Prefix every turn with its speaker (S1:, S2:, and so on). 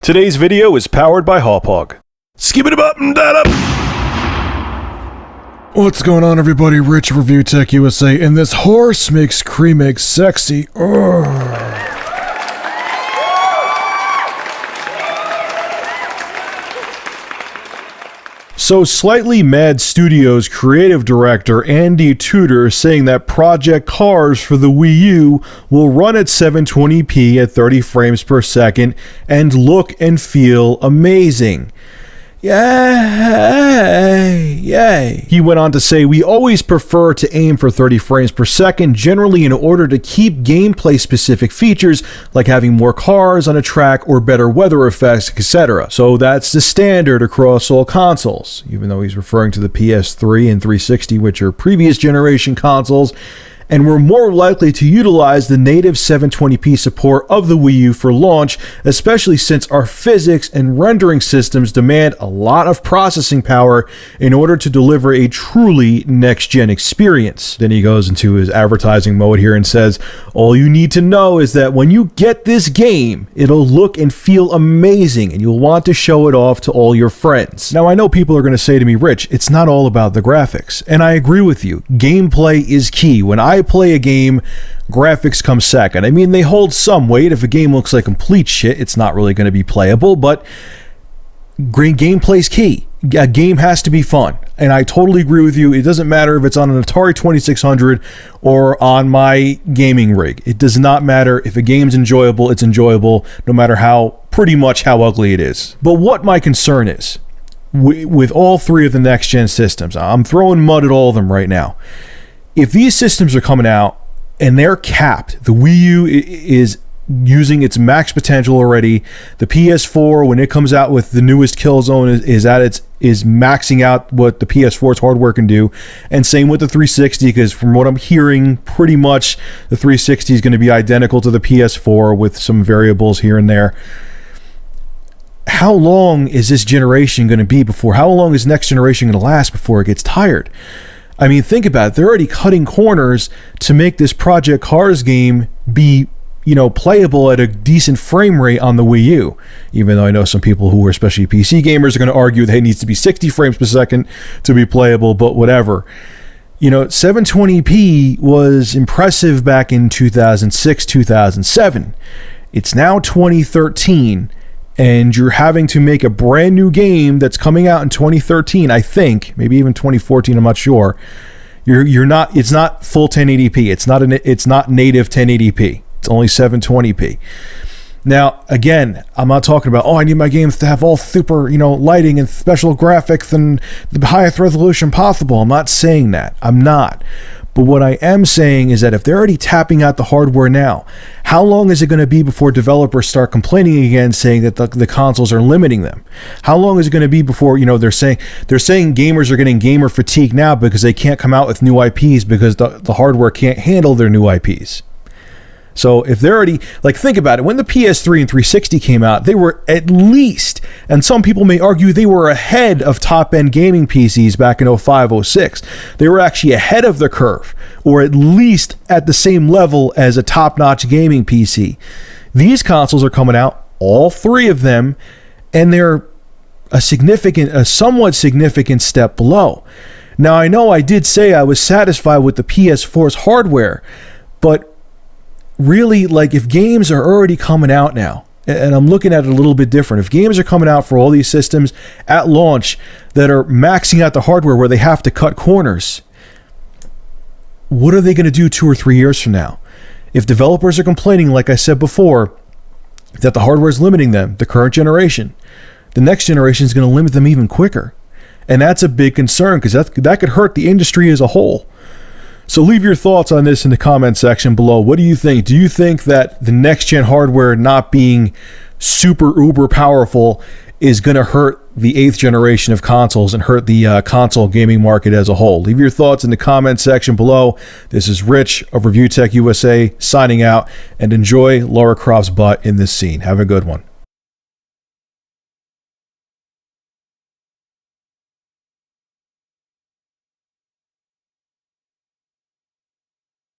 S1: Today's video is powered by Hawpog. Skip it up and that up.
S2: What's going on, everybody? Rich Review Tech USA, and this horse makes cream eggs sexy. Urgh.
S1: So, Slightly Mad Studios creative director Andy Tudor saying that Project Cars for the Wii U will run at 720p at 30 frames per second and look and feel amazing. Yay! Yay! He went on to say, "We always prefer to aim for 30 frames per second, generally in order to keep gameplay-specific features like having more cars on a track or better weather effects, etc. So that's the standard across all consoles," even though he's referring to the PS3 and 360, which are previous generation consoles, and we're more likely to utilize the native 720p support of the Wii U for launch, especially since our physics and rendering systems demand a lot of processing power in order to deliver a truly next-gen experience. Then he goes into his advertising mode here and says, "All you need to know is that when you get this game, it'll look and feel amazing, and you'll want to show it off to all your friends." Now, I know people are going to say to me, "Rich, it's not all about the graphics," and I agree with you. Gameplay is key. When I play a game, graphics come second. I mean, they hold some weight. If a game looks like complete shit, it's not really going to be playable, but gameplay's key. A game has to be fun, and I totally agree with you. It doesn't matter if it's on an Atari 2600 or on my gaming rig. It does not matter. If a game's enjoyable, it's enjoyable, no matter pretty much how ugly it is. But what my concern is, with all three of the next-gen systems, I'm throwing mud at all of them right now. If these systems are coming out and they're capped, the Wii U is using its max potential already. The PS4, when it comes out with the newest Killzone, is maxing out what the PS4's hardware can do, and same with the 360, because from what I'm hearing, pretty much the 360 is going to be identical to the PS4 with some variables here and there. How long is this generation going to be before? How long is next generation going to last before it gets tired? I mean, think about it. They're already cutting corners to make this Project Cars game be, playable at a decent frame rate on the Wii U. Even though I know some people who are especially PC gamers are going to argue that it needs to be 60 frames per second to be playable, but whatever. 720p was impressive back in 2006, 2007. It's now 2013. And you're having to make a brand new game that's coming out in 2013, I think, maybe even 2014, I'm not sure. It's not full 1080p. It's not native 1080p. It's only 720p. Now, again, I'm not talking about, I need my games to have all super, lighting and special graphics and the highest resolution possible. I'm not saying that. I'm not. But what I am saying is that if they're already tapping out the hardware now, how long is it going to be before developers start complaining again, saying that the consoles are limiting them? How long is it going to be before, they're saying gamers are getting gamer fatigue now because they can't come out with new IPs because the hardware can't handle their new IPs? So if they're already, think about it, when the PS3 and 360 came out, they were at least, and some people may argue they were ahead of top-end gaming PCs back in 05, 06. They were actually ahead of the curve, or at least at the same level as a top-notch gaming PC. These consoles are coming out, all three of them, and they're a somewhat significant step below. Now, I know I did say I was satisfied with the PS4's hardware, but really, if games are already coming out now, and I'm looking at it a little bit different, if games are coming out for all these systems at launch that are maxing out the hardware where they have to cut corners, what are they going to do 2 or 3 years from now? If developers are complaining, like I said before, that the hardware is limiting them, the current generation, the next generation is going to limit them even quicker. And that's a big concern, because that could hurt the industry as a whole. So leave your thoughts on this in the comment section below. What do you think? Do you think that the next-gen hardware not being super uber powerful is going to hurt the 8th generation of consoles and hurt the console gaming market as a whole? Leave your thoughts in the comment section below. This is Rich of Review Tech USA signing out, and enjoy Lara Croft's butt in this scene. Have a good one.